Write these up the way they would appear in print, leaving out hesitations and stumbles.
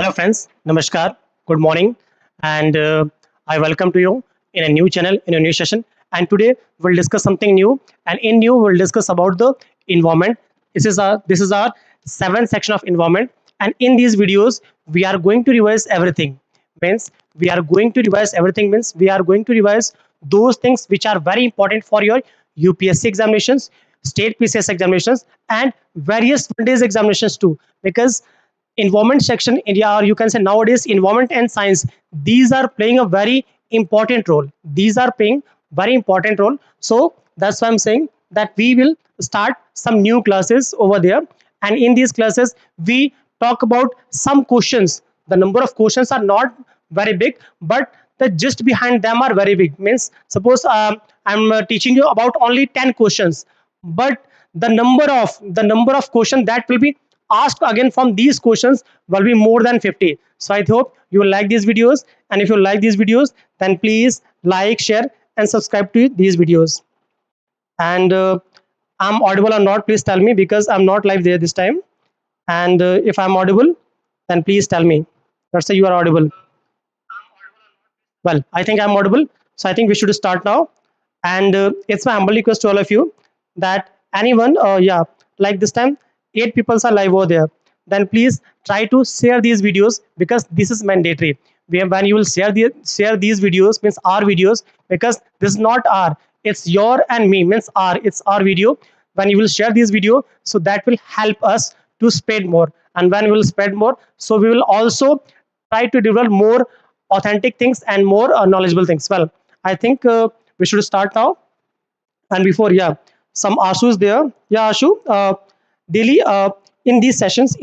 Hello friends, Namaskar, good morning, and I welcome to you in a new channel, in a new session. And today we'll discuss something new, and in new we'll discuss about the environment. This is our seventh section of environment, and in these videos we are going to revise everything. Means we are going to revise everything. Means we are going to revise those things which are very important for your UPSC examinations, state PCS examinations, and various one days examinations too. Because environment section area, or you can say nowadays environment and science, these are playing a very important role. These are playing very important role. So that's why I'm saying that we will start some new classes over there, and in these classes we talk about some questions. The number of questions are not very big, but the gist behind them are very big. Means suppose I'm teaching you about only 10 questions, but the number of questions that will be asked again from these questions will be more than 50. So I hope you will like these videos, and if you like these videos, then please like, share and subscribe to these videos. And I'm audible or not, please tell me, because I'm not live there this time. And if I'm audible, then please tell me. Let's say you are audible. Well, I think I'm audible, so I think we should start now. And it's my humble request to all of you that anyone, yeah, like this time, 8 people are live over there. Then please try to share these videos, because this is mandatory. When you will share these videos, means our videos, because this is not our, it's your and me, means our, it's our video. When you will share this video, so that will help us to spread more. And when we will spread more, so we will also try to develop more authentic things and more knowledgeable things. Well, I think we should start now. And before, yeah, some Ashu is there. Yeah, Ashu, daily in these sessions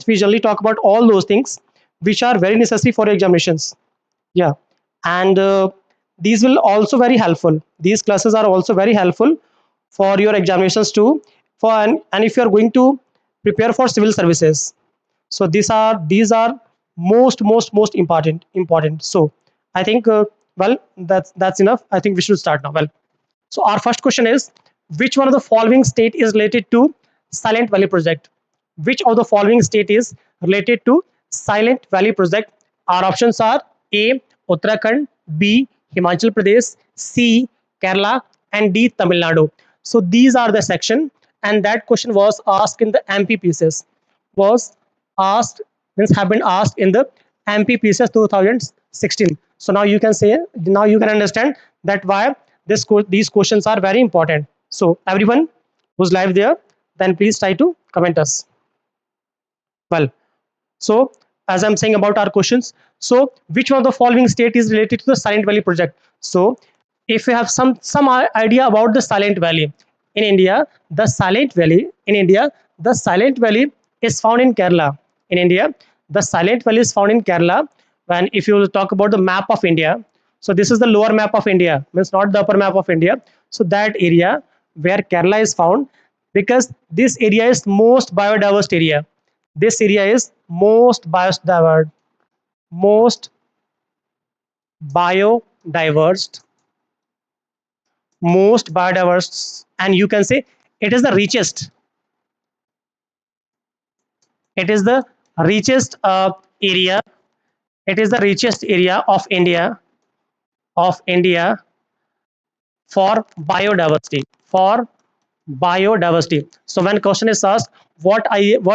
we generally talk about all those things which are very necessary for your examinations. Yeah, and these will also very helpful. These classes are also very helpful for your examinations too. And if you are going to prepare for civil services, so these are most important. So I think well, that's enough. I think we should start now. Well, so our first question is, which one of the following state is related to Silent Valley project? Which of the following state is related to Silent Valley project? Our options are A. Uttarakhand, B. Himachal Pradesh, C. Kerala, and D. Tamil Nadu. So these are the section, and that question was asked in the MPPCS. Was asked, means have been asked in the MPPCS 2016. So now you can say, now you can understand that why these questions are very important. So everyone who's live there, then please try to comment us. Well, so as I'm saying about our questions, so which one of the following state is related to the Silent Valley project? So if you have some idea about the Silent Valley in India, the Silent Valley in India, the Silent Valley is found in Kerala. In India, the Silent Valley is found in Kerala. When if you will talk about the map of India, so this is the lower map of India, means not the upper map of India. So that area where Kerala is found, because this area is most biodiverse area. This area is most biodiverse, most biodiverse, most biodiverse, and you can say it is the richest. It is the richest area. It is the richest area of India for biodiversity. For biodiversity. So when question is asked, what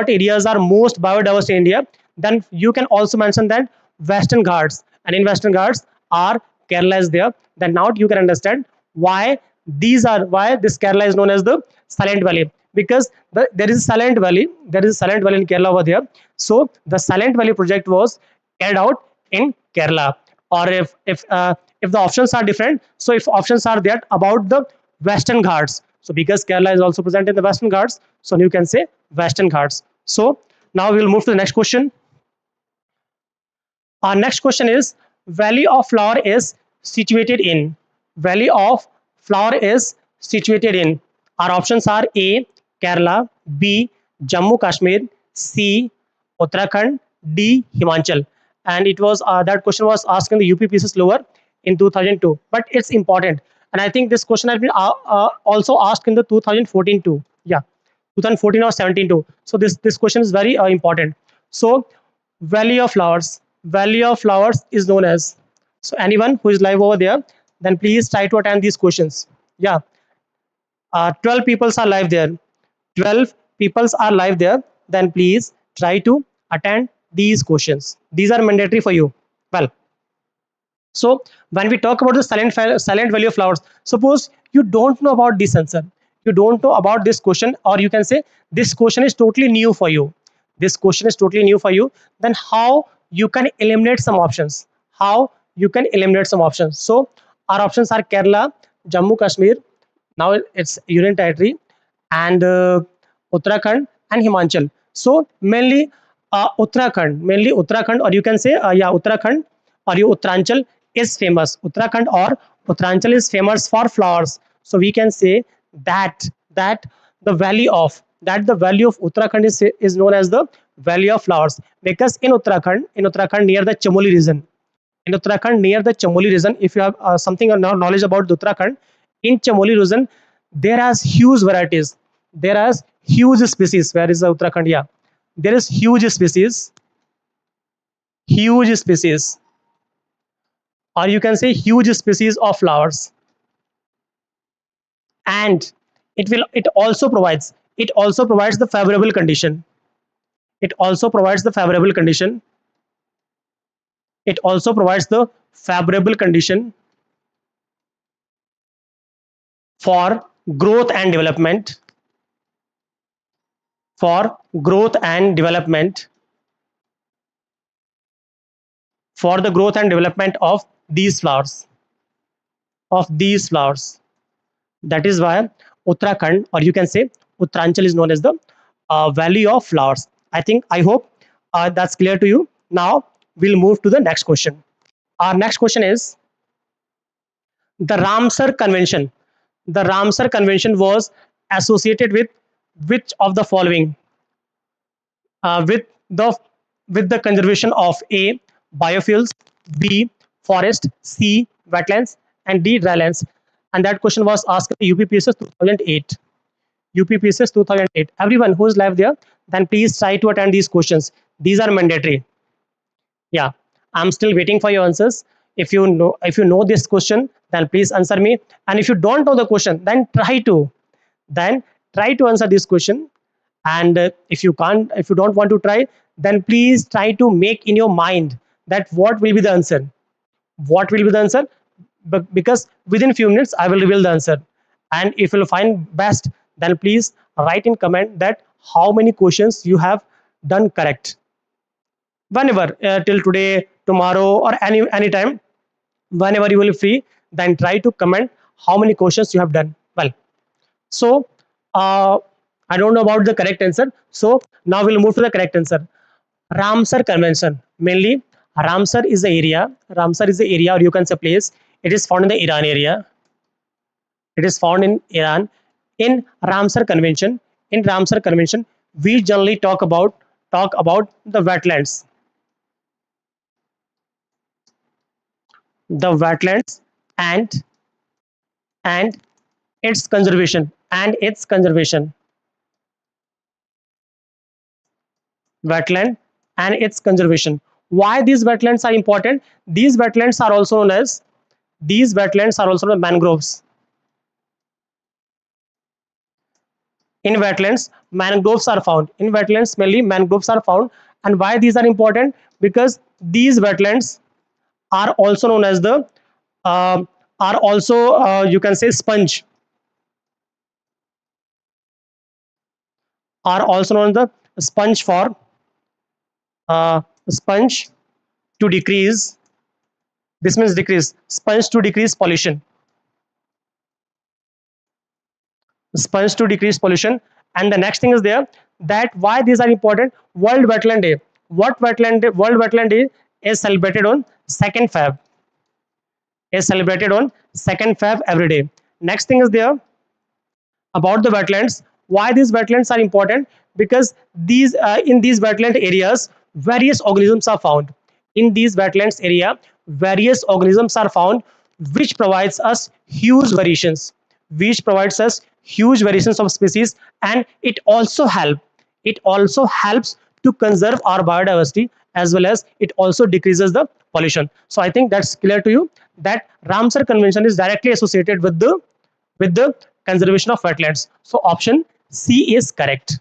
areas are most biodiverse in India, then you can also mention that Western Ghats, and in Western Ghats are Kerala is there. Then now you can understand why this Kerala is known as the Silent Valley, because there is a Silent Valley, in Kerala over there. So the Silent Valley project was carried out in Kerala. Or if the options are different, so if options are there about the Western Ghats, so because Kerala is also present in the Western Ghats, so you can say Western Ghats. So now we will move to the next question. Our next question is, Valley of Flower is situated in. Valley of Flower is situated in. Our options are A. Kerala, B. Jammu Kashmir, C. Uttarakhand, D. Himachal. And it was that question was asked in the UPPCS lower in 2002, but it's important. And I think this question has been also asked in the 2014 too. Yeah, 2014 or 17 too. So this question is very important. So Valley of flowers. Valley of flowers is known as. So anyone who is live over there, then please try to attend these questions. Yeah, 12 peoples are live there. 12 peoples are live there. Then please try to attend these questions. These are mandatory for you. Well, so when we talk about the silent value of flowers, suppose you don't know about this answer, you don't know about this question, or you can say this question is totally new for you. This question is totally new for you. Then how you can eliminate some options? How you can eliminate some options? So our options are Kerala, Jammu Kashmir. Now it's Union Territory, and Uttarakhand and Himachal. So mainly Uttarakhand, or you can say yeah, Uttarakhand or you Uttaranchal is famous. Uttarakhand or Uttaranchal is famous for flowers. So we can say that the valley of Uttarakhand is known as the valley of flowers, because in Uttarakhand near the Chamoli region, if you have something or knowledge about the Uttarakhand, in Chamoli region, there are huge varieties. There are huge species. Where is the Uttarakhand? Yeah, there is huge species, or you can say huge species of flowers, and it also provides the favorable condition. It also provides the favorable condition. It also provides the favorable condition for growth and development, for growth and development, for the growth and development of these flowers, that is why Uttarakhand, or you can say Uttaranchal, is known as the valley of flowers. I hope that's clear to you. Now we'll move to the next question. Our next question is the Ramsar Convention. The Ramsar Convention was associated with which of the following? With the conservation of A, biofuels, B, forest, C, wetlands, and D, drylands. And that question was asked in UPPSC 2008. UPPSC 2008. Everyone who is live there, then please try to attend these questions. These are mandatory. Yeah, I'm still waiting for your answers. If you know this question, then please answer me. And if you don't know the question, then try to answer this question. And if you don't want to try, then please try to make in your mind that what will be the answer. What will be the answer? But because within few minutes I will reveal the answer. And if you'll find best, then please write in comment that how many questions you have done correct. Whenever, till today, tomorrow, or any time, whenever you will free, then try to comment how many questions you have done well. So uh, I don't know about the correct answer, so now we'll move to the correct answer. Ramsar Convention. Mainly, Ramsar is the area, or you can say place. It is found in the Iran area. It is found in Iran. In Ramsar Convention, we generally talk about the wetlands, and and its conservation, wetland and its conservation. Why these wetlands are important? These wetlands are also known as mangroves. In wetlands, mangroves are found. In wetlands, mainly mangroves are found. And why these are important? Because these wetlands are also known as the uh, are also you can say also known as the sponge to decrease. This means decrease sponge to decrease pollution. Sponge to decrease pollution. And the next thing is there, that why these are important. World Wetland Day. World Wetland Day is celebrated on 2nd Feb. Every day. Next thing is there about the wetlands. Why these wetlands are important? Because these in these wetland areas, various organisms are found. In these wetlands area, various organisms are found, which provides us huge variations of species. And it also helps to conserve our biodiversity as well as it also decreases the pollution. So I think that's clear to you that Ramsar Convention is directly associated with the conservation of wetlands. So option C is correct.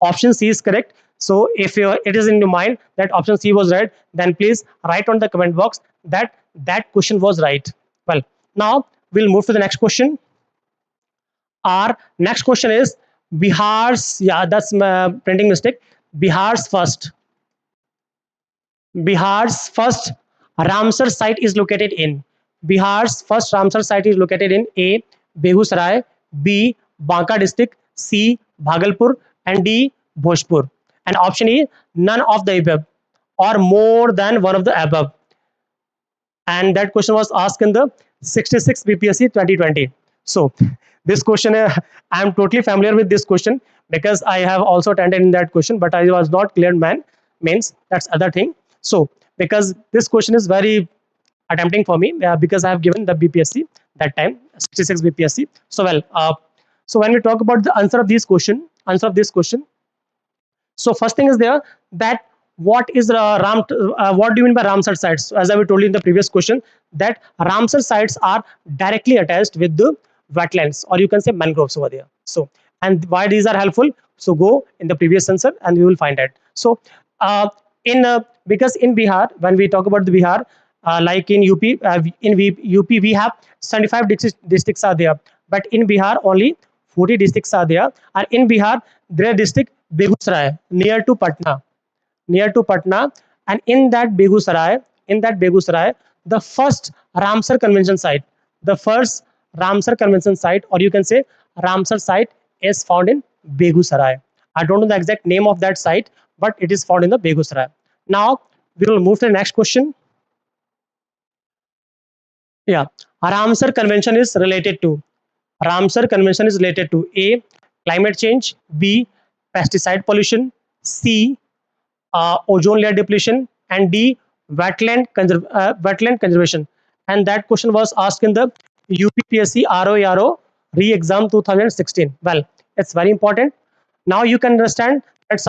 Option C is correct. So if it is in your mind that option C was right, then please write on the comment box that that question was right. Well, now we'll move to the next question. Our next question is Bihar's, yeah, that's my printing mistake. Bihar's first. Bihar's first Ramsar site is located in. Bihar's first Ramsar site is located in A. Begusarai, B. Banka district, C. Bhagalpur, and D. Bhojpur. And option E, none of the above or more than one of the above. And that question was asked in the 66 BPSC 2020. So this question, I am totally familiar with this question because I have also attended in that question, but I was not cleared means that's other thing. So because this question is very attempting for me because I have given the BPSC that time 66 BPSC. So well, so when we talk about the answer of this question, so first thing is there that what is what do you mean by Ramsar sites? So as I told you in the previous question, that Ramsar sites are directly attached with the wetlands, or you can say mangroves over there. So, and why these are helpful? So go in the previous answer and you will find it. So because in Bihar, when we talk about the Bihar, like in UP, UP we have 75 districts are there, but in Bihar only 40 districts are there, and in Bihar there is district Begusarai near to Patna, and in that Begusarai, the first Ramsar Convention site, or you can say Ramsar site, is found in Begusarai. I don't know the exact name of that site, but it is found in the Begusarai. Now we will move to the next question. Yeah, Ramsar Convention is related to. A. Climate change, B. Pesticide pollution, C. Ozone layer depletion, and D. Wetland conservation. And that question was asked in the UPPSC RO ARO re-exam 2016. Well, it's very important. Now you can understand that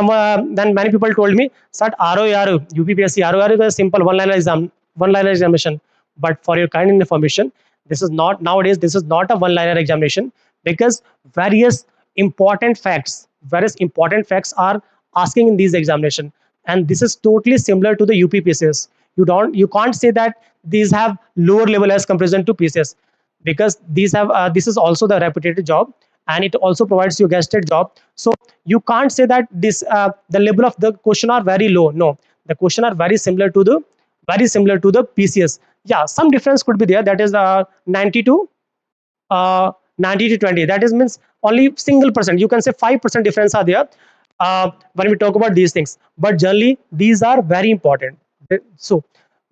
then many people told me that RO ARO, UPPSC RO ARO is a simple one-liner examination. But for your kind information, this is not nowadays. This is not a one-liner examination because various important facts are asking in these examination, and this is totally similar to the UPPCS. You can't say that these have lower level as comparison to PCS because these have this is also the repetitive job, and it also provides you guested job. So you can't say that this the level of the question are very low. No, the question are very similar to the PCS. Yeah, some difference could be there. That is 90 to 20. That is means only single percent. You can say 5% difference are there when we talk about these things. But generally, these are very important. So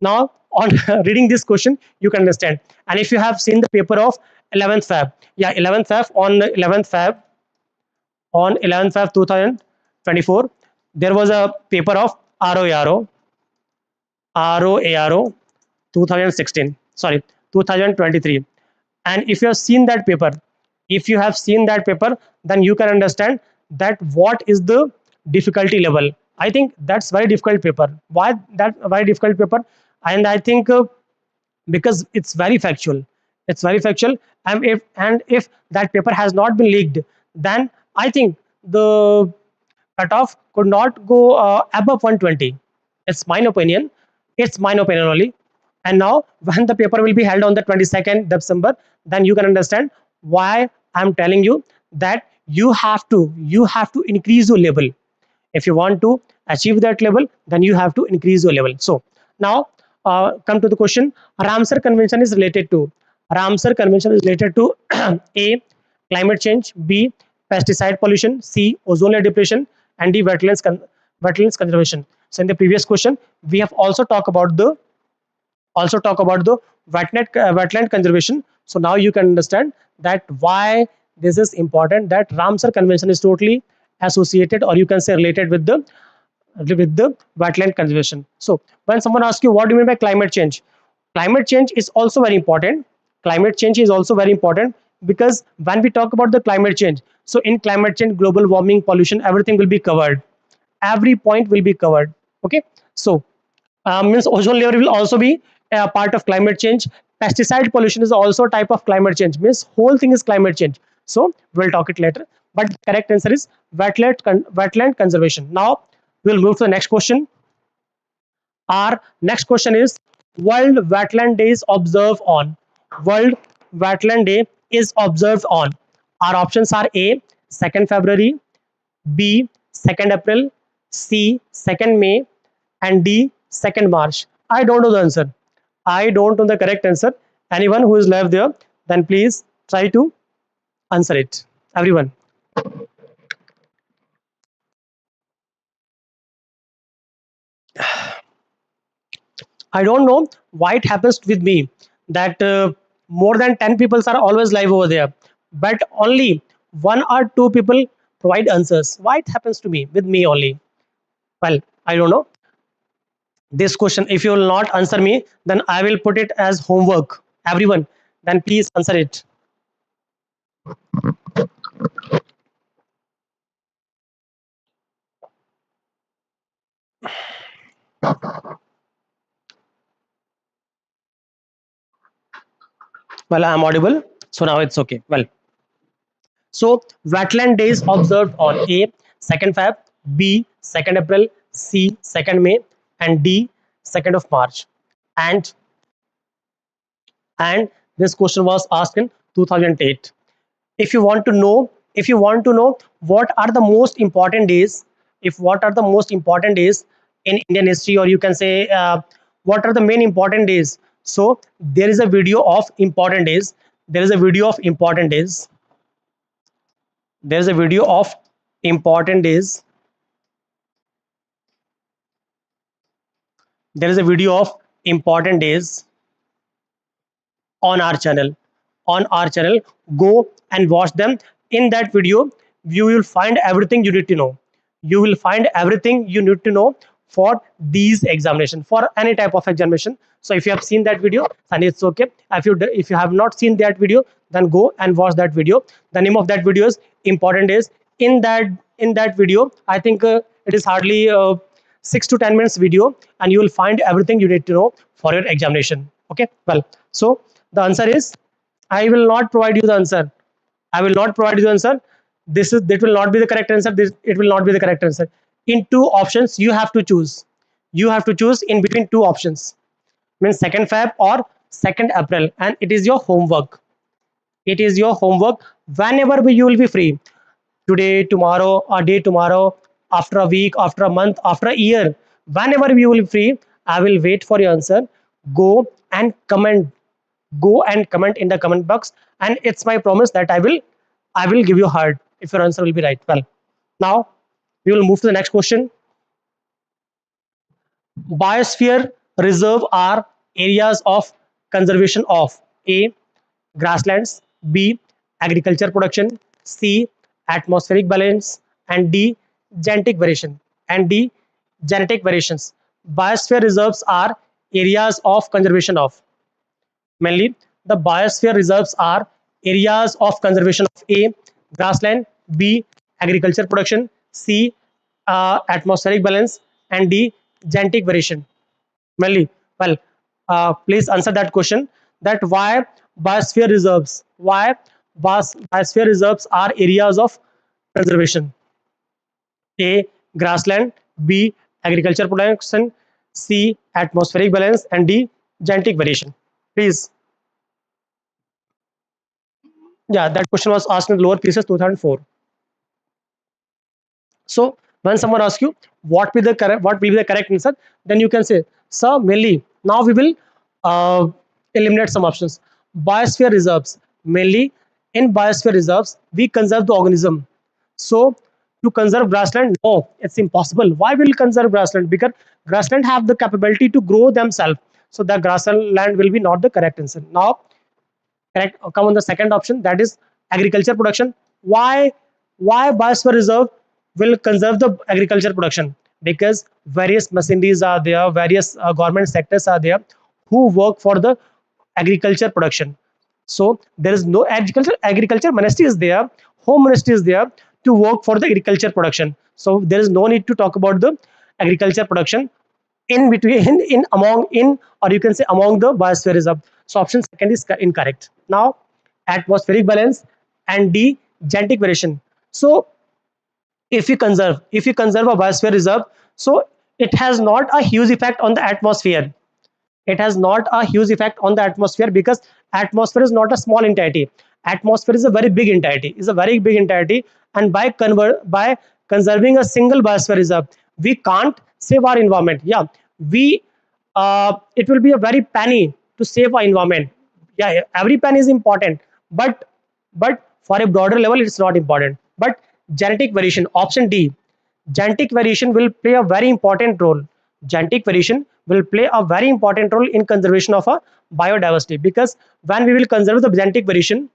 now on reading this question, you can understand. And if you have seen the paper of 11th Feb, yeah, 11th Feb on 11th Feb 2024, there was a paper of RO ARO 2016, sorry, 2023. And if you have seen that paper, then you can understand that what is the difficulty level. I think that's very difficult paper. Why that very difficult paper? And I think because it's very factual. And if that paper has not been leaked, then I think the cutoff could not go above 120. It's mine opinion. Only. And now when the paper will be held on the 22nd December, then you can understand why I'm telling you that you have to increase your level. If you want to achieve that level, then you have to increase your level. So now come to the question. Ramsar Convention is related to A. Climate change, B. Pesticide pollution, C. Ozone layer depletion, and D. Wetlands conservation. So in the previous question, we have also talked about the wetland conservation. So now you can understand that why this is important, that Ramsar Convention is totally associated, or you can say related with the wetland conservation. So when someone asks you what do you mean by climate change is also very important. Because when we talk about the climate change, so in climate change, global warming, pollution, everything will be covered. Every point will be covered. Okay. So means ozone layer will also be a part of climate change. Pesticide pollution is also a type of climate change, means whole thing is climate change. So we'll talk it later, but the correct answer is wetland conservation. Now we'll move to the next question. Our next question is, World Wetland Day is observed on. World Wetland Day is observed on. Our options are A, 2nd February, B, 2nd April, C, 2nd May, and D, 2nd March. I don't know the answer. I don't know the correct answer. Anyone who is left there, then please try to answer it. Everyone. I don't know why it happens with me that more than 10 people are always live over there, but only one or two people provide answers. Why it happens to me, with me only? Well, I don't know. This question, if you will not answer me, then I will put it as homework. Everyone, then please answer it. Well, I am audible, so now it's okay. Well, so wetland days observed on A, 2nd Feb, B, 2nd April, C, 2nd May, and D, 2nd of March. And and this question was asked in 2008. If you want to know, what are the most important days, if what are the most important days in Indian history, or you can say what are the main important days. So there is a video of important days. There is a video of important days. There is a video of important days. There is a video of important days on our channel. Go and watch them. In that video you will find everything you need to know. You will find everything you need to know for these examination, for any type of examination. So if you have seen that video, then it's okay. If you have not seen that video, then go and watch that video. The name of that video is important days. In that video, I think it is hardly 6 to 10 minutes video, and you will find everything you need to know for your examination. Okay, well, so the answer is, I will not provide you the answer. I will not provide you the answer. That will not be the correct answer. It will not be the correct answer. In two options, you have to choose. You have to choose in between two options. Means 2nd Feb or 2nd April, and it is your homework. It is your homework. Whenever you will be free, today, tomorrow, or day tomorrow, after a week, after a month, after a year, whenever you will be free, I will wait for your answer. Go and comment. Go and comment in the comment box, and it's my promise that I will give you a heart if your answer will be right. Well, now we will move to the next question. Biosphere reserve are areas of conservation of A, grasslands, B, agriculture production, C, atmospheric balance, and D, genetic variation. And D, genetic variations. Biosphere reserves are areas of conservation of. Mainly, the biosphere reserves are areas of conservation of A, grassland, B, agriculture production, C, atmospheric balance, and D, genetic variation. Mainly, well, please answer that question. That why biosphere reserves? Why biosphere reserves are areas of conservation? A, grassland, B, agriculture production, C, atmospheric balance, and D, genetic variation. Please. Yeah, that question was asked in the lower PCS 2004. So when someone asks you what will be the correct answer, then you can say, sir, mainly now we will uh, eliminate some options. Biosphere reserves, mainly in biosphere reserves we conserve the organism. So to conserve grassland, no, it's impossible. Why will conserve grassland? Because grassland have the capability to grow themselves. So the grassland will be not the correct answer. Now correct, come on the second option, that is agriculture production. Why biosphere reserve will conserve the agriculture production? Because various machineries are there, various government sectors are there who work for the agriculture production. So there is no agriculture ministry is there, home ministry is there to work for the agriculture production. So there is no need to talk about the agriculture production. in between, in among, in, or you can say among the biosphere reserve. So option second is incorrect. Now atmospheric balance and D, genetic variation. So if you conserve a biosphere reserve, so it has not a huge effect on the atmosphere. It has not a huge effect on the atmosphere, because atmosphere is not a small entity. Atmosphere is a very big entity, is a very big entity. And by conserving a single biosphere reserve, we can't save our environment. Yeah, we it will be a very penny to save our environment. Yeah, every penny is important, but for a broader level it's not important. But genetic variation, option D, genetic variation will play a very important role. Genetic variation will play a very important role in conservation of a biodiversity, because when we will conserve the genetic variation,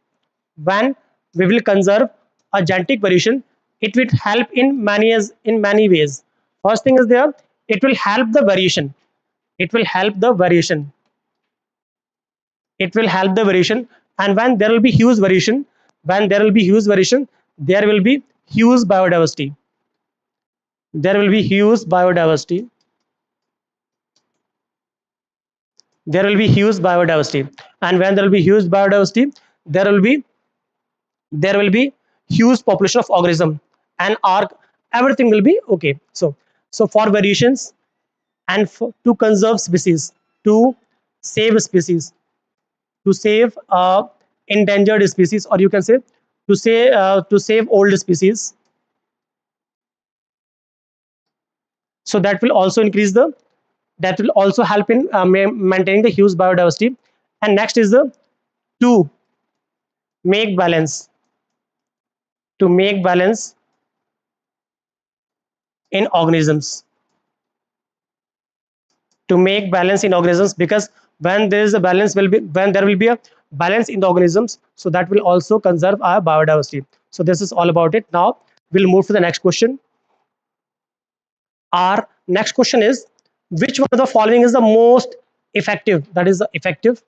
when we will conserve a genetic variation, it will help in many ways. First thing is there, it will help the variation. It will help the variation. It will help the variation. And when there will be huge variation, when there will be huge variation, there will be huge biodiversity. There will be huge biodiversity. There will be huge biodiversity. And when there will be huge biodiversity, there will be huge population of organism, and our everything will be okay. So for variations, and to conserve species, to save species, to save endangered species, or you can say to save old species, so that will also increase the, that will also help in maintaining the huge biodiversity. And next is the to make balance, to make balance in organisms, to make balance in organisms, because when there is a balance will be, when there will be a balance in the organisms, so that will also conserve our biodiversity. So this is all about it. Now we'll move to the next question. Our next question is, which one of the following is the most effective, that is the effective,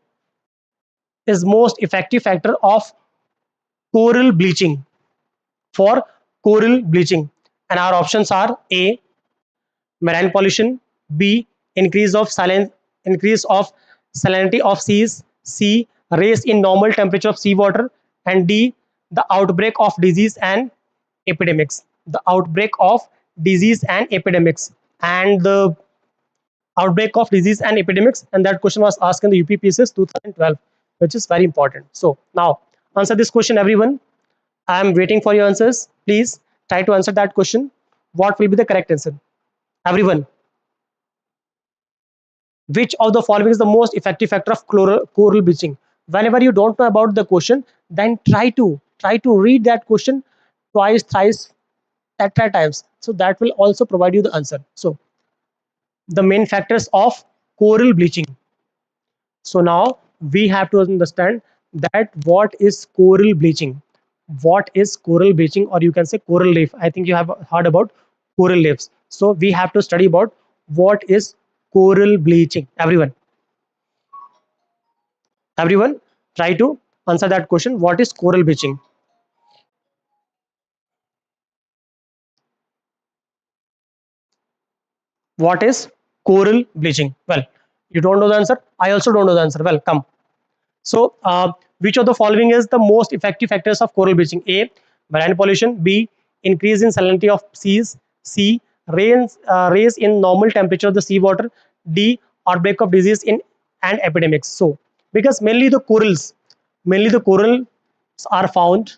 is most effective factor of coral bleaching, for coral bleaching? And our options are: A, marine pollution; B, increase of salinity of seas; C, raise in normal temperature of seawater; and D, the outbreak of disease and epidemics. The outbreak of disease and epidemics. And the outbreak of disease and epidemics, and that question was asked in the UPPCS 2012, which is very important. So now answer this question, everyone. I am waiting for your answers. Please try to answer that question. What will be the correct answer, everyone? Which of the following is the most effective factor of coral bleaching? Whenever you don't know about the question, then try to read that question twice, thrice, tetra times, so that will also provide you the answer. So the main factors of coral bleaching. So now we have to understand that what is coral bleaching. What is coral bleaching, or you can say coral reef? I think you have heard about coral reefs. So we have to study about what is coral bleaching. Everyone, try to answer that question. What is coral bleaching? What is coral bleaching? Well, you don't know the answer. I also don't know the answer. Well, come. So, which of the following is the most effective factors of coral bleaching? A, marine pollution; B, increase in salinity of seas; C, raise in normal temperature of the seawater; D, outbreak of disease in and epidemics. So, because mainly the corals are found,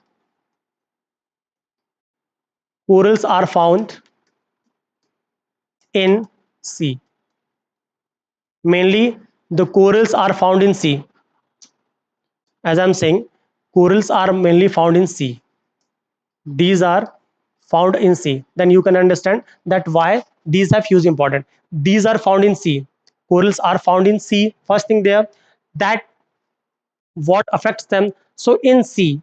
corals are found in sea. Mainly the corals are found in sea. As I'm saying, corals are mainly found in sea. These are found in sea. Then you can understand that why these have huge importance. These are found in sea. Corals are found in sea. First thing there, that what affects them. So in sea,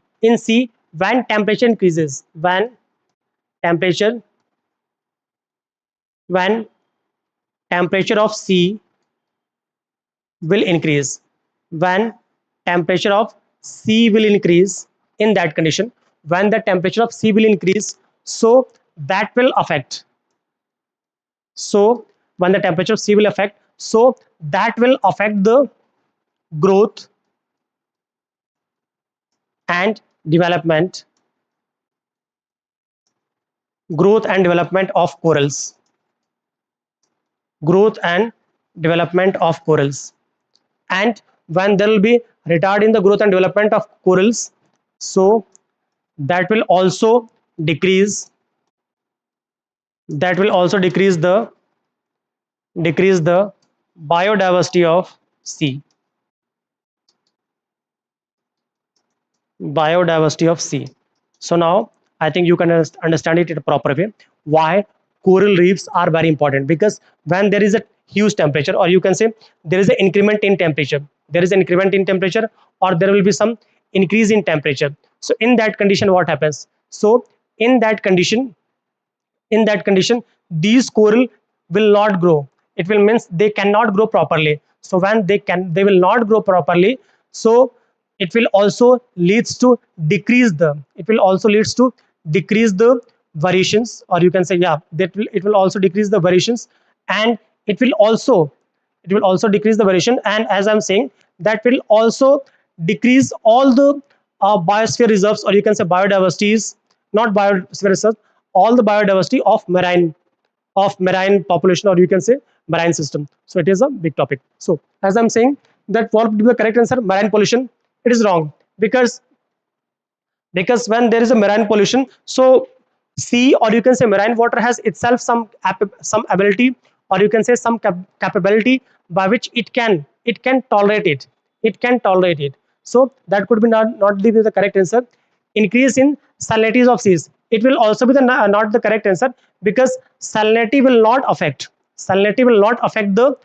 when temperature increases, temperature, when temperature of sea will increase, when temperature of sea will increase, in that condition, when the temperature of sea will increase, so that will affect, so when the temperature of sea will affect, so that will affect the growth and development of corals, growth and development of corals. And when there will be retard in the growth and development of corals, so that will also decrease, the biodiversity of sea, so now I think you can understand it in a proper way why coral reefs are very important. Because when there is a huge temperature, or you can say there is an increment in temperature, or there will be some increase in temperature, so in that condition what happens? So in that condition, these coral will not grow. It will means they cannot grow properly. So when they will not grow properly, so it will also leads to decrease the, variations, or you can say, yeah, it will also decrease the variations. And it will also decrease the variation, and as I'm saying, that will also decrease all the biosphere reserves, or you can say biodiversities, not biosphere reserves, all the biodiversity of marine population, or you can say marine system. So it is a big topic. So as I'm saying, that what would be the correct answer? Marine pollution. It is wrong, because when there is a marine pollution, so sea, or you can say marine water, has itself some ability, or you can say some capability by which it can tolerate it. So that could be not the correct answer. Increase in salinity of seas, it will also be the not the correct answer, because salinity will not affect the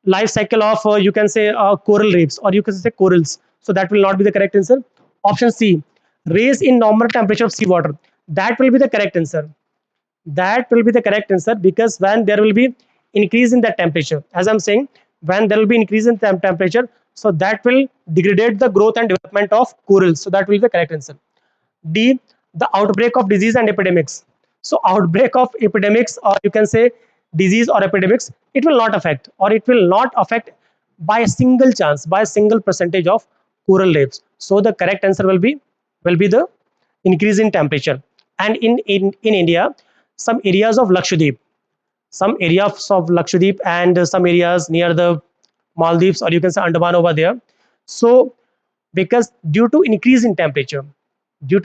life cycle of, you can say, coral reefs, or you can say corals. So that will not be the correct answer. Option C, raise in normal temperature of seawater, that will be the correct answer. Because when there will be increase in that temperature, as I'm saying, when there will be increase in temperature, so that will degrade the growth and development of corals. So that will be the correct answer. D, the outbreak of disease and epidemics. So outbreak of epidemics, or you can say disease or epidemics, it will not affect, or it will not affect by a single chance, by a single percentage of coral reefs. So the correct answer will be the increase in temperature. And in India, some areas of Lakshadweep, and some areas near the Maldives, or you can say Andaman over there. So because due to increase in temperature, the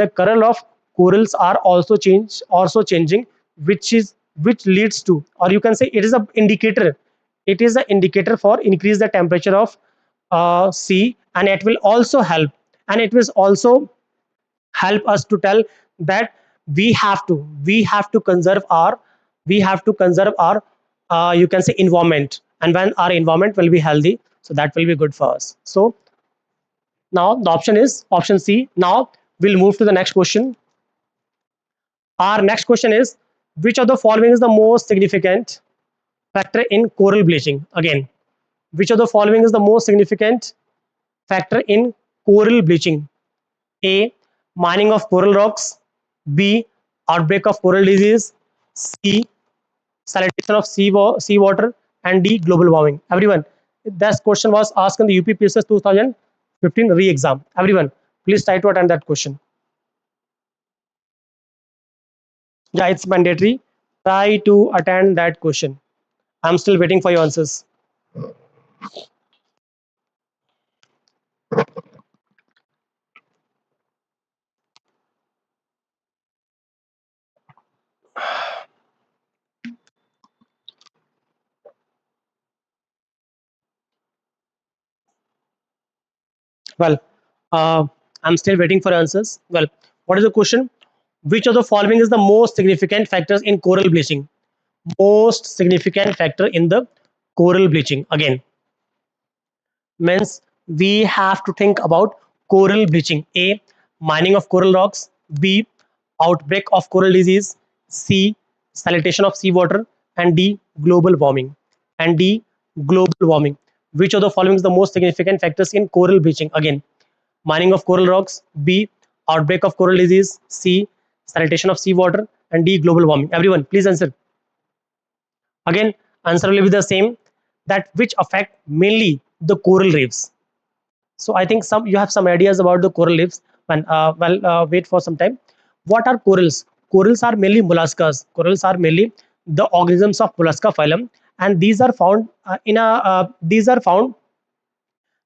color of corals are also changing, which leads to, or you can say it is a indicator, for increase the temperature of sea. And it will also help, us to tell that we have to conserve our you can say environment. And when our environment will be healthy, so that will be good for us. So now the option is option C. Now we'll move to the next question. Our next question is, which of the following is the most significant factor in coral bleaching? Again, which of the following is the most significant factor in coral bleaching? A, mining of coral rocks. B, outbreak of coral disease. C, salinization of seawater. And D, global warming. Everyone, that question was asked in the UPPSC 2015 re-exam. Everyone, please try to attend that question. Yeah, it's mandatory. Try to attend that question. I'm still waiting for your answers. Well, uh, I'm still waiting for answers. Well, what is the question? Which of the following is the most significant factors in coral bleaching? Most significant factor in the coral bleaching. Again, means we have to think about coral bleaching. A, mining of coral rocks. B, outbreak of coral disease. C, salinization of seawater. And D, global warming. Which of the following is the most significant factors in coral bleaching? Again, mining of coral rocks. B, outbreak of coral disease. C, salinization of seawater. And D, global warming. Everyone, please answer. Again, answer will be the same, that which affect mainly the coral reefs. So I think some you have some ideas about the coral reefs. When wait for some time. What are corals? Corals are mainly molluscas. Corals are mainly the organisms of mollusca phylum, and these are found these are found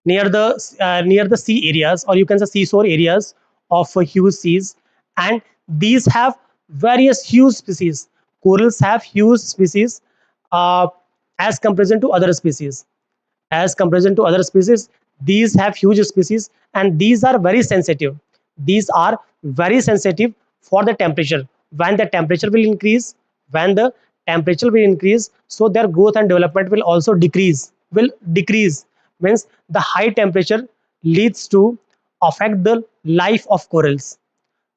near the sea areas, or you can say seashore areas of huge seas, and these have various huge species. Corals have huge species uh, as comparison to other species. As comparison to other species, these have huge species, and these are very sensitive. These are very sensitive for the temperature. When the temperature will increase, when the temperature will increase, so their growth and development will also decrease. Means the high temperature leads to affect the life of corals.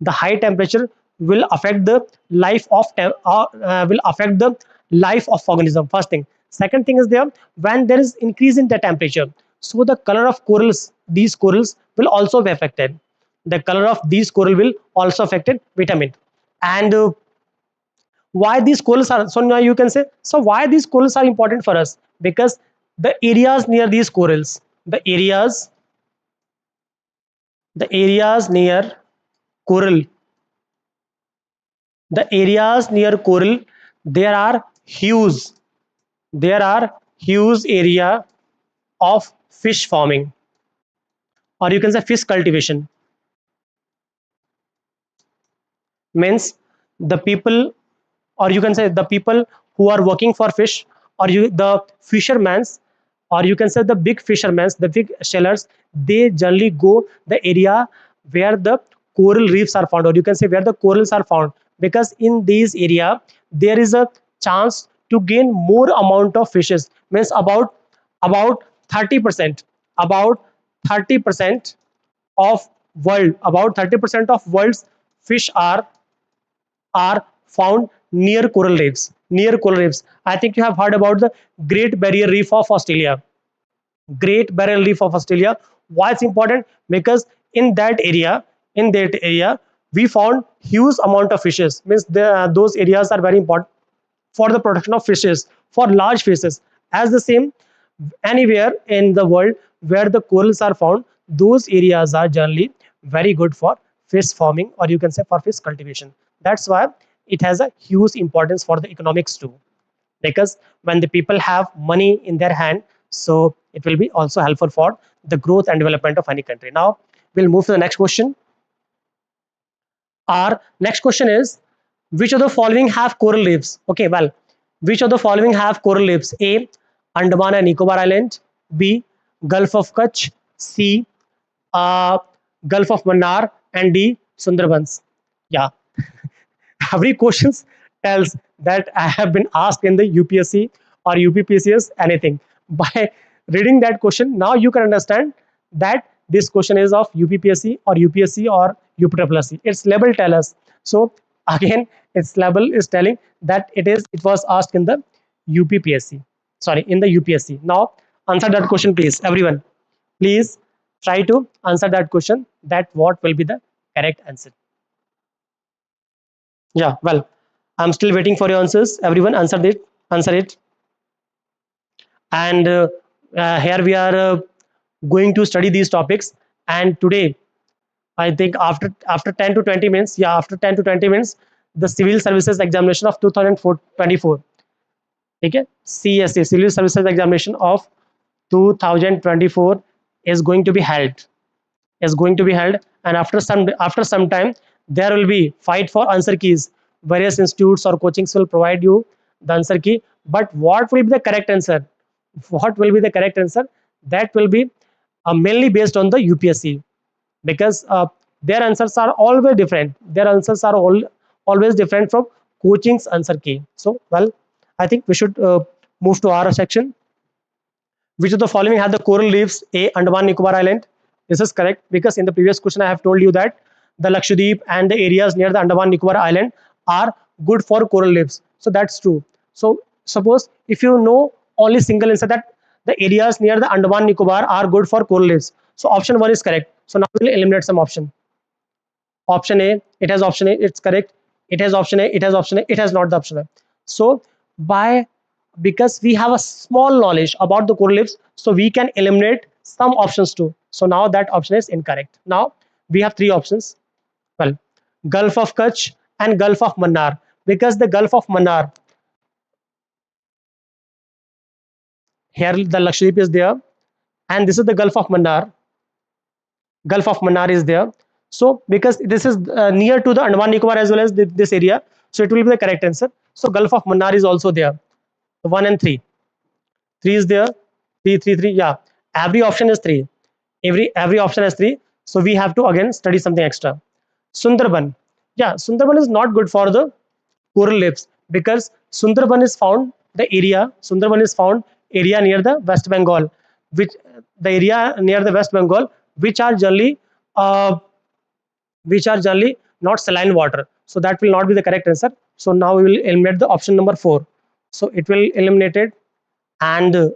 The high temperature will affect the will affect the life of organism. First thing. Second thing is there, when there is increase in the temperature, so the color of corals, these corals will also be affected. The color of these coral will also affected vitamin. And why these corals are, so now you can say, so why these corals are important for us? Because the areas near these corals, the areas near coral, the areas near coral, there are huge, there are huge area of fish farming, or you can say fish cultivation. Means the people, or you can say the people who are working for fish, or you the fishermen's, or you can say the big fishermen's, the big sellers, they generally go the area where the coral reefs are found, or you can say where the corals are found, because in these area there is a chance to gain more amount of fishes. Means about 30%, about 30% of about 30% of world's fish are found near coral reefs. Near coral reefs. I think you have heard about the Great Barrier Reef of Australia. Great Barrier Reef of Australia. Why it's important? Because in that area, we found huge amount of fishes. Means those areas are very important for the production of fishes, for large fishes. As the same, anywhere in the world where the corals are found, those areas are generally very good for fish farming, or you can say for fish cultivation. That's why it has a huge importance for the economics too, because when the people have money in their hand, so it will be also helpful for the growth and development of any country. Now we'll move to the next question. Our next question is, which of the following have coral reefs? Okay, well, which of the following have coral reefs? A. Andaman and Nicobar Island. B. Gulf of Kutch. C. Uh, Gulf of Mannar. And D. Sundarbans. Yeah, every questions tells that I have been asked in the UPSC or UPPCS anything. By reading that question, now you can understand that this question is of UPPSC or UPSC or UPPSC. Its label tell us. So again, its label is telling that it was asked in the UPPSC. Sorry, in the UPSC. Now answer that question, please, everyone. Please try to answer that question. That what will be the correct answer? Yeah, well, I'm still waiting for your answers. Everyone, answer it. Answer it. And here we are going to study these topics. And today, I think after 10 to 20 minutes, yeah, after 10 to 20 minutes, the civil services examination of 2024. Okay, CSA, civil services examination of 2024 is going to be held. Is going to be held, and after some time there will be fight for answer keys. Various institutes or coachings will provide you the answer key, but what will be the correct answer, what will be the correct answer, that will be mainly based on the UPSC, because their answers are always different, their answers are always different from coaching's answer key. So well, I think we should move to our section. Which of the following have the coral reefs? A. Andaman Nicobar Island. This is correct, because in the previous question I have told you that the Lakshadweep and the areas near the Andaman Nicobar Island are good for coral reefs. So that's true. So suppose if you know only single answer, that the areas near the Andaman Nicobar are good for coral reefs. So option 1 is correct. So now we'll eliminate some option. Option A, it has option A, it's correct. It has option A, it has option A, it has not the option A. So by because we have a small knowledge about the coral reefs, so we can eliminate some options too. So now that option is incorrect. Now we have three options. Well, Gulf of Kutch and Gulf of Mannar, because the Gulf of Mannar, here the Lakshadweep is there, and this is the Gulf of Mannar. Gulf of Mannar is there. So because this is near to the Andaman Nicobar as well as this area, so it will be the correct answer. So Gulf of Mannar is also there. 1 and 3. 3 is there. 3, 3, 3. Yeah. Every option is 3. Every option has 3. So we have to again study something extra. Sundarban. Yeah, Sundarban is not good for the coral reefs because Sundarban is found area near the West Bengal, which the area near the West Bengal, which are generally uh, not saline water. So that will not be the correct answer. So now we will eliminate the option number 4. So it will eliminated and it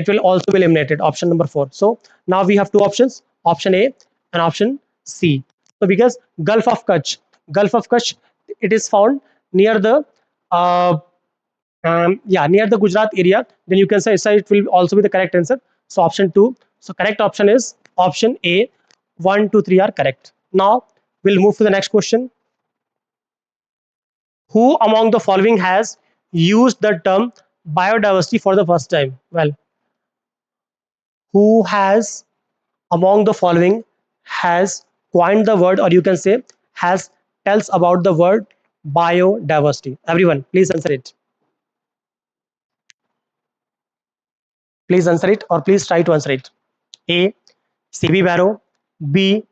will also be eliminated option number 4. So now we have two options, option A and option C. So because Gulf of Kutch, it is found near the uh, near the Gujarat area. Then you can say it will also be the correct answer. So option 2. So correct option is option A. 1, 2, 3 are correct. Now we'll move to the next question. Who among the following has used the term biodiversity for the first time? Well, who has among the following has coined the word, or you can say has tells about the word biodiversity? Everyone, please answer it. Please answer it, or please try to answer it. A. C.B. Barrow. B.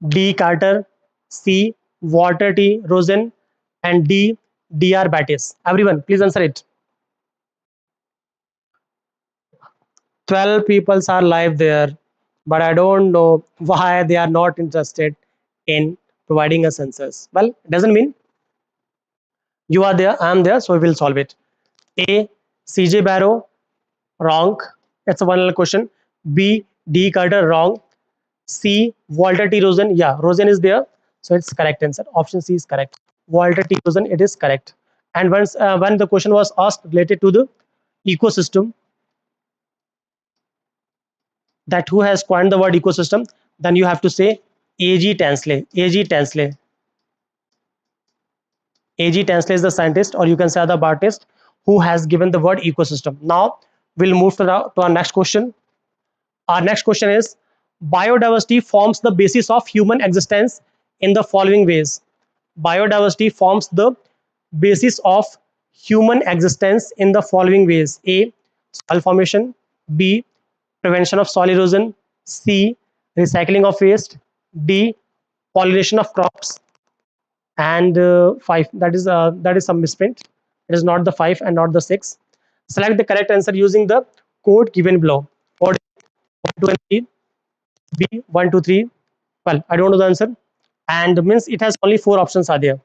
D. Carter. C. Walter T. Rosen. And D. D.R. Battis. Everyone, please answer it. 12 people are live there, but I don't know why they are not interested in providing us answers. Well, it doesn't mean you are there, I am there, so we will solve it. A. CJ Barrow, wrong. It's a one question. B. D. Carter, wrong. C. Walter T. Rosen, yeah, Rosen is there, so it's correct answer. Option C is correct. Walter T. Rosen, it is correct. And once when the question was asked related to the ecosystem, that who has coined the word ecosystem, then you have to say A.G. Tansley. A.G. Tansley. A.G. Tansley is the scientist, or you can say the artist who has given the word ecosystem. Now we'll move to our next question. Our next question is, biodiversity forms the basis of human existence in the following ways. Biodiversity forms the basis of human existence in the following ways. A. Soil formation. B. Prevention of soil erosion. C. Recycling of waste. D. Pollination of crops. And 5, that is some misprint. It is not the 5 and not the 6. Select the correct answer using the code given below. Code 1, 2 and 3. B 1, 2, 3. Well, I don't know the answer, and means it has only 4 options are there.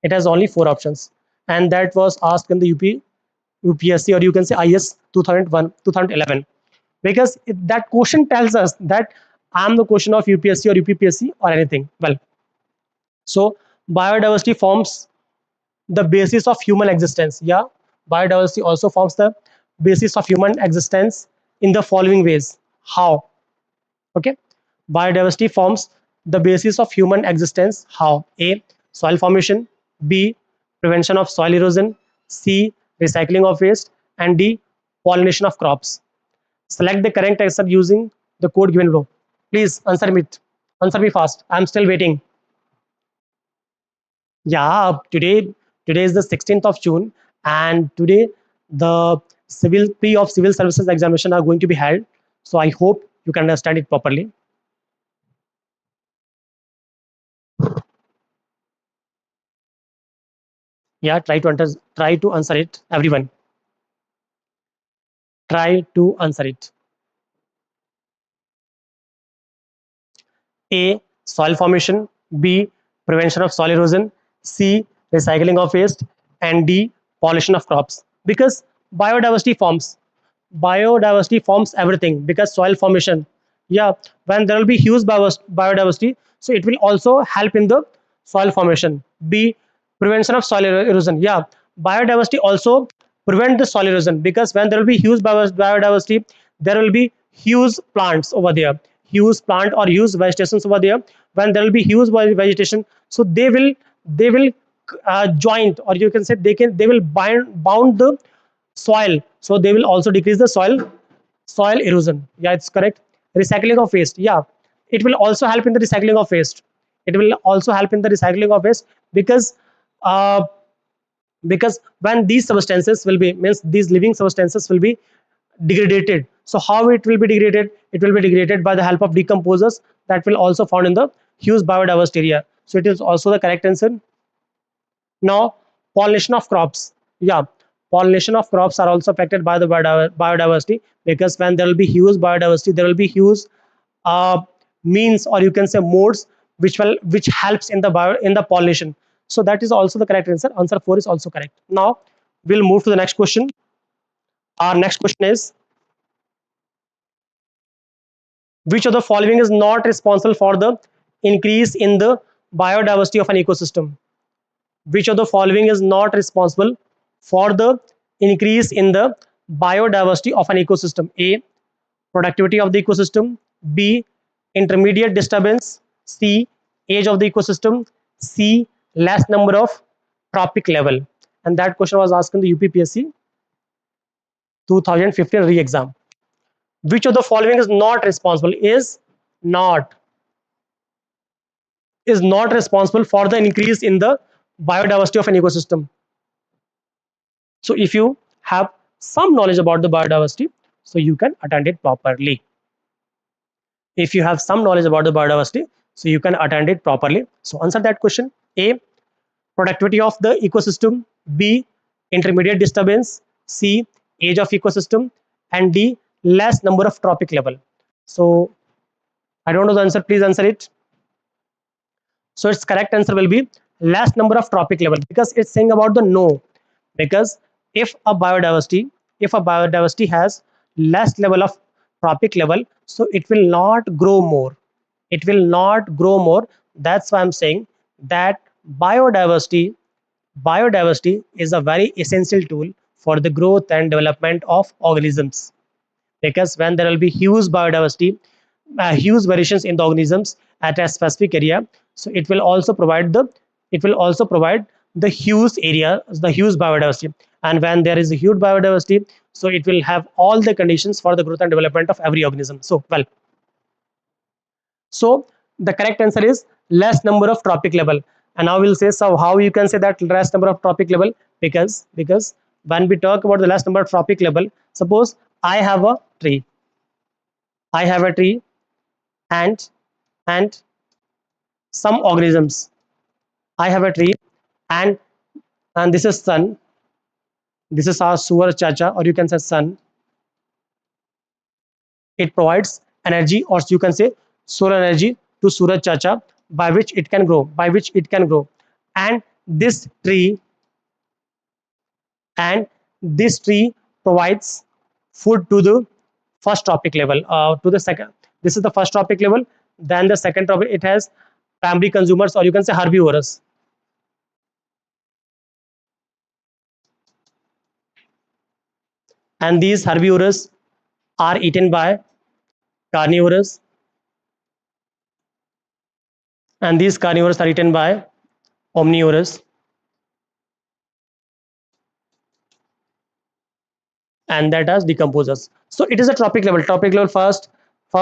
It has only 4 options, and that was asked in the UPSC, or you can say IS 2001 2011, because that question tells us that I am the question of UPSC or UPPSC or anything. Well, so biodiversity forms the basis of human existence. Yeah, biodiversity also forms the basis of human existence in the following ways. How? Okay, biodiversity forms the basis of human existence. How? A. Soil formation. B. Prevention of soil erosion. C. Recycling of waste. And D. Pollination of crops. Select the correct answer using the code given below. Please answer me. Answer me fast. I'm still waiting. Yeah, today is the 16th of June, and today the civil pre of civil services examination are going to be held. So I hope you can understand it properly. Yeah, try to answer it, everyone. Try to answer it. A. Soil formation. B. Prevention of soil erosion. C. Recycling of waste. And D. Pollination of crops. Because biodiversity forms everything, because soil formation, yeah, when there will be huge biodiversity, so it will also help in the soil formation. B. Prevention of soil erosion, yeah, biodiversity also prevent the soil erosion, because when there will be huge biodiversity, there will be huge plants over there, huge plant or huge vegetations over there. When there will be huge vegetation, so they will joint, or you can say they will bound the soil, so they will also decrease the soil erosion. Yeah, it's correct. Recycling of waste, yeah, it will also help in the recycling of waste. It will also help in the recycling of waste, uh, because when these substances will be, means these living substances will be degraded. So how it will be degraded? It will be degraded by the help of decomposers that will also found in the huge biodiversity area. So it is also the correct answer. Now, pollination of crops. Yeah, pollination of crops are also affected by the biodiversity, because when there will be huge biodiversity, there will be huge uh, means, or you can say modes, which helps in the in the pollination. So that is also the correct answer. Answer 4 is also correct. Now we'll move to the next question. Our next question is, which of the following is not responsible for the increase in the biodiversity of an ecosystem? Which of the following is not responsible for the increase in the biodiversity of an ecosystem? A, productivity of the ecosystem. B, intermediate disturbance. C, age of the ecosystem. C, less number of trophic level. And that question was asked in the UPPSC 2015 re-exam. Which of the following is not responsible? Not is not responsible for the increase in the biodiversity of an ecosystem. So if you have some knowledge about the biodiversity, so you can attend it properly. If you have some knowledge about the biodiversity, so you can attend it properly. So answer that question. A, productivity of the ecosystem. B, intermediate disturbance. C, age of ecosystem. And D, less number of trophic level. So I don't know the answer, please answer it. So its correct answer will be less number of trophic level, because it's saying about the no. Because if a biodiversity has less level of trophic level, so it will not grow more. It will not grow more. That's why I'm saying that biodiversity is a very essential tool for the growth and development of organisms, because when there will be huge biodiversity, huge variations in the organisms at a specific area, so it will also provide the huge area, the huge biodiversity. And when there is a huge biodiversity, so it will have all the conditions for the growth and development of every organism. So well, so the correct answer is less number of trophic level. And now we'll say, so how you can say that less number of trophic level? Because when we talk about the less number of trophic level, suppose I have a tree. I have a tree, and and some organisms. I have a tree, and this is sun. This is our Suraj Chacha, or you can say sun. It provides energy, or you can say solar energy to Suraj Chacha, by which it can grow. And this tree and this tree provides food to the first trophic level. To the second, this is the first trophic level. Then the second trophic, it has primary consumers, or you can say herbivores. And these herbivores are eaten by carnivores, and these carnivores are eaten by omnivores, and that as decomposers. So it is a trophic level first,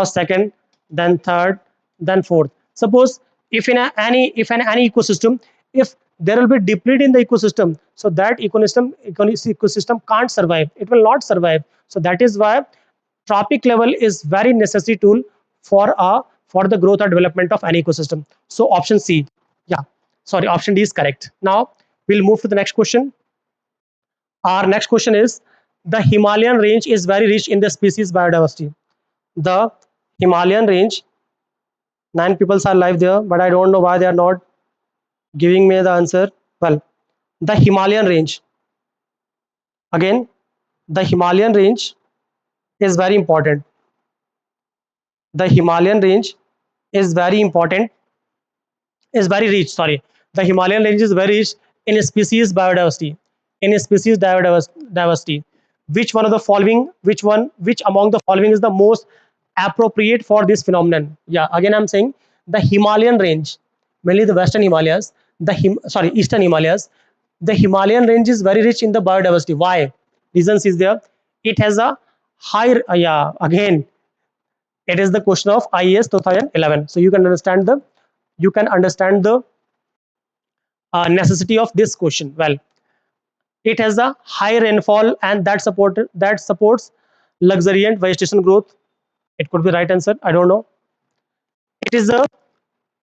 second, then third, then fourth. Suppose if in any ecosystem, if there will be depleted in the ecosystem, so that ecosystem can't survive. It will not survive. So that is why trophic level is very necessary tool for the growth or development of any ecosystem. So option C, yeah, sorry, option D is correct. Now we'll move to the next question. Our next question is, the Himalayan range is very rich in the species biodiversity. The Himalayan range, 9 people are live there, but I don't know why they are not giving me the answer. Well, the Himalayan range, again, the Himalayan range is very important. The Himalayan range is very important, is very rich. Sorry, the Himalayan range is very rich in species biodiversity. in species diversity. Which one of the following, which among the following is the most appropriate for this phenomenon? Yeah, again I'm saying the Himalayan range, mainly the Western Himalayas, Eastern Himalayas. The Himalayan range is very rich in the biodiversity. Why? Reasons is there. It has a higher, yeah, again, it is the question of IAS 2011. So you can understand the necessity of this question. Well, it has a high rainfall and that supports luxuriant vegetation growth. It could be right answer. I don't know. It is a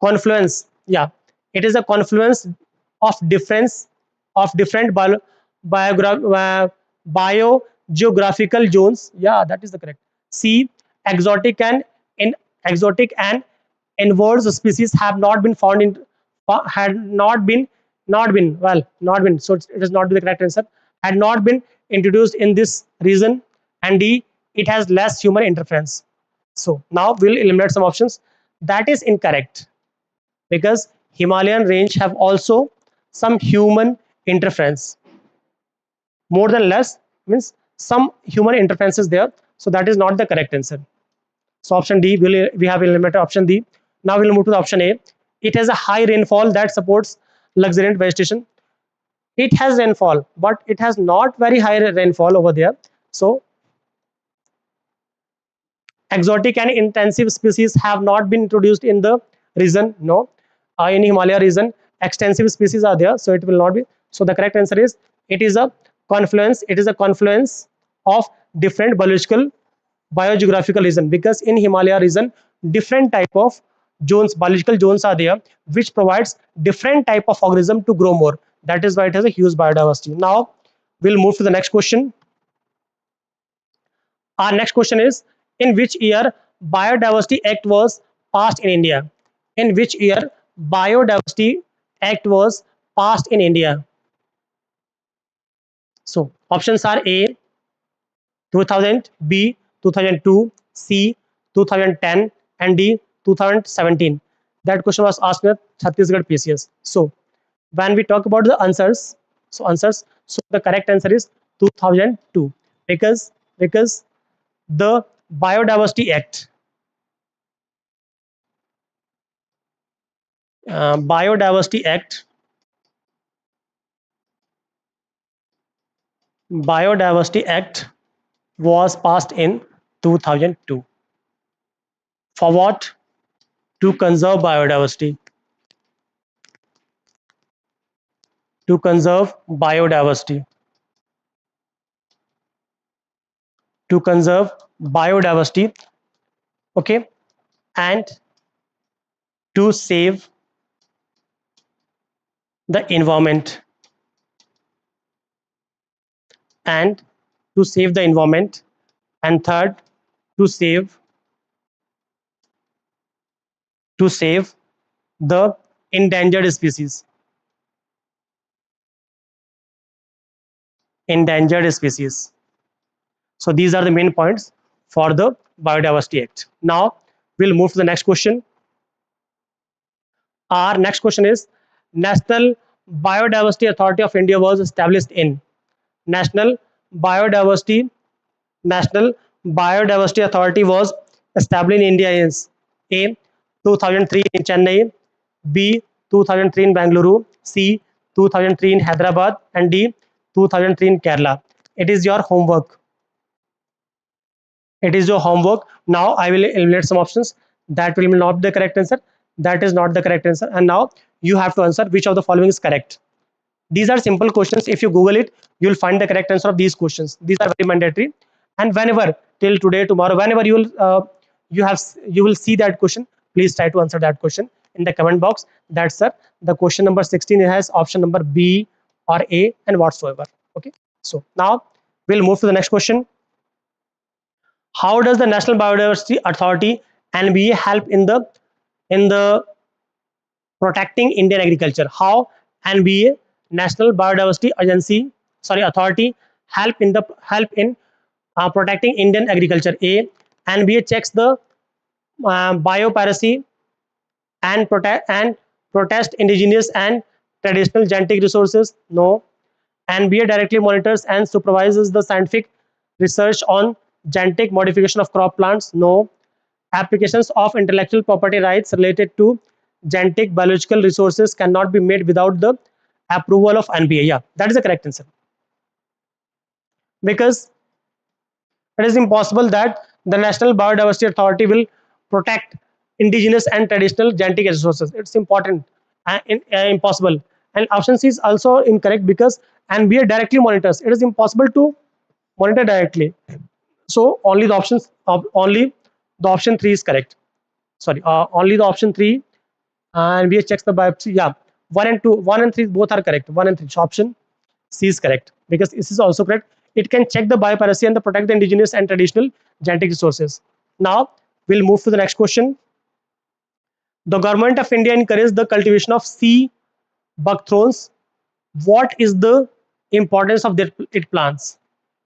confluence. Yeah, it is a confluence of different biogeographical zones. Yeah, that is the correct. C, exotic and in exotic and inverse species have not been found in had not been, so it is not the correct answer, had not been introduced in this region. And D, it has less human interference. So now we'll eliminate some options. That is incorrect because Himalayan range have also some human interference. More than less means some human interference is there. So that is not the correct answer. So option D, we have eliminated option D. Now we'll move to the option A. It has a high rainfall that supports luxuriant vegetation. It has rainfall, but it has not very high rainfall over there. So exotic and intensive species have not been introduced in the region. No, in Himalaya region, extensive species are there, so it will not be. So the correct answer is it is a confluence. It is a confluence of different biogeographical region, because in Himalaya region, different type of biological zones are there, which provides different type of organism to grow more. That is why it has a huge biodiversity. Now we'll move to the next question. Our next question is, in which year Biodiversity Act was passed in India? In which year Biodiversity Act was passed in India? So options are A 2000, B 2002, C 2010, and D 2017. That question was asked in Chhattisgarh PCS. So when we talk about the answers, so the correct answer is 2002, because the Biodiversity Act, Biodiversity Act, Biodiversity Act was passed in 2002. For what? To conserve biodiversity. To conserve biodiversity. To conserve biodiversity. Okay, and to save the environment. And to save the environment. And third, to save the endangered species. Endangered species. So these are the main points for the Biodiversity Act. Now we'll move to the next question. Our next question is, National Biodiversity Authority of India was established in. National Biodiversity National Biodiversity Authority was established in India is A 2003 in Chennai, B 2003 in Bangalore, C 2003 in Hyderabad, and D 2003 in Kerala. It is your homework. It is your homework. Now I will eliminate some options. That will not be the correct answer. That is not the correct answer. And now you have to answer which of the following is correct. These are simple questions. If you Google it, you will find the correct answer of these questions. These are very mandatory. And whenever, till today, tomorrow, whenever you will see that question, please try to answer that question in the comment box. That's sir. The question number 16 has option number B or A and whatsoever. Okay. So now we'll move to the next question. How does the National Biodiversity Authority NBA help in the protecting Indian agriculture? How NBA, National Biodiversity Authority, help in protecting Indian agriculture? A, NBA checks the biopiracy and protest indigenous and traditional genetic resources. No. NBA directly monitors and supervises the scientific research on genetic modification of crop plants. No. Applications of intellectual property rights related to genetic biological resources cannot be made without the approval of NBA. Yeah, that is the correct answer. Because it is impossible that the National Biodiversity Authority will protect indigenous and traditional genetic resources. It's important and impossible. And option C is also incorrect because NBA directly monitors. It is impossible to monitor directly. So only the option 3 is correct. Sorry, only the option 3 and NBA checks the biopsy. Yeah, 1 and 3 both are correct. 1 and 3. So option C is correct because this is also correct. It can check the biopiracy and protect the indigenous and traditional genetic resources. Now we'll move to the next question. The government of India encourages the cultivation of sea buckthorns. What is the importance of its plants?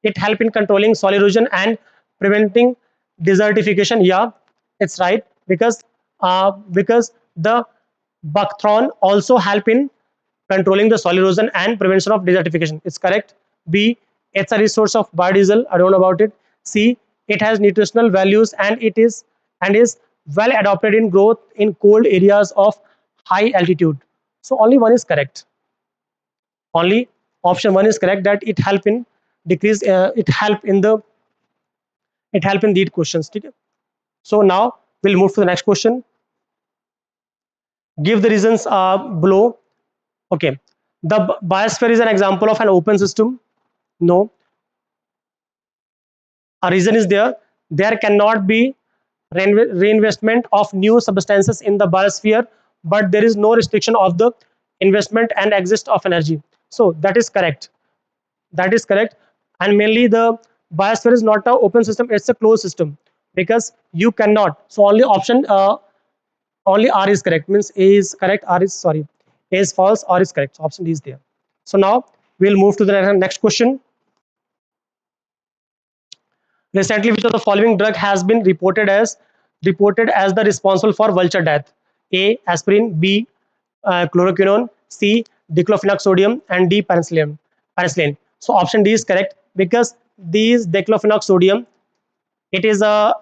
It helps in controlling soil erosion and preventing desertification. Yeah, it's right because the buckthorn also help in controlling the soil erosion and prevention of desertification. It's correct. B, it's a resource of biodiesel. I don't know about it. C, it has nutritional values and is well adopted in growth in cold areas of high altitude. So only one is correct. Only option 1 is correct, that it help in decrease it help in these questions. Okay? So now we'll move to the next question. Give the reasons below. Okay, the biosphere is an example of an open system. No. A reason is there cannot be reinvestment of new substances in the biosphere, but there is no restriction of the investment and exist of energy. So that is correct. That is correct. And mainly the biosphere is not an open system, it's a closed system because you cannot. So only option only R is correct, means A is correct, R is sorry, A is false, R is correct. So option D is there. So now we'll move to the next question. Recently, which of the following drug has been reported as the responsible for vulture death? A, aspirin. B, chloroquine. C, diclofenac sodium, and D, penicillin. Penicillin. So option D is correct because these diclofenac sodium, it is a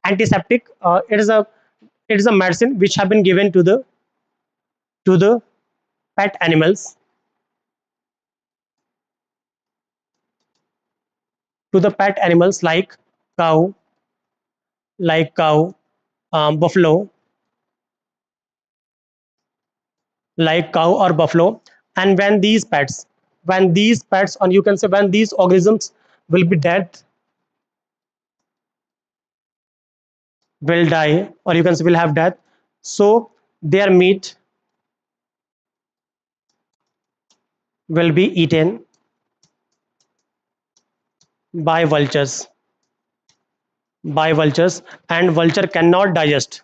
antiseptic. It is a medicine which have been given to the pet animals, like cow, buffalo, like cow or buffalo. And when these pets, or you can say when these organisms will be dead, will die, or you can say will have death, so their meat will be eaten by vultures, and vulture cannot digest.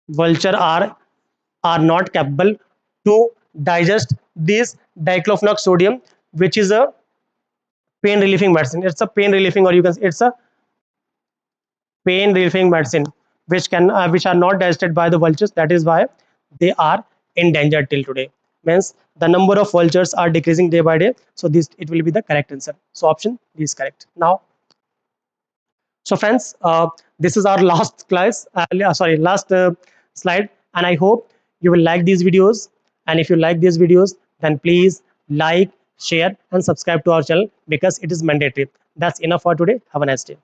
Vulture are not capable to digest this diclofenac sodium, which is a pain relieving medicine. It's a pain relieving, or you can say it's a pain relieving medicine which are not digested by the vultures. That is why they are endangered till today. Means the number of vultures are decreasing day by day. So this, it will be the correct answer. So option D is correct. Now, so friends, this is our last class. Last slide, and I hope you will like these videos. And if you like these videos, then please like, share, and subscribe to our channel because it is mandatory. That's enough for today. Have a nice day.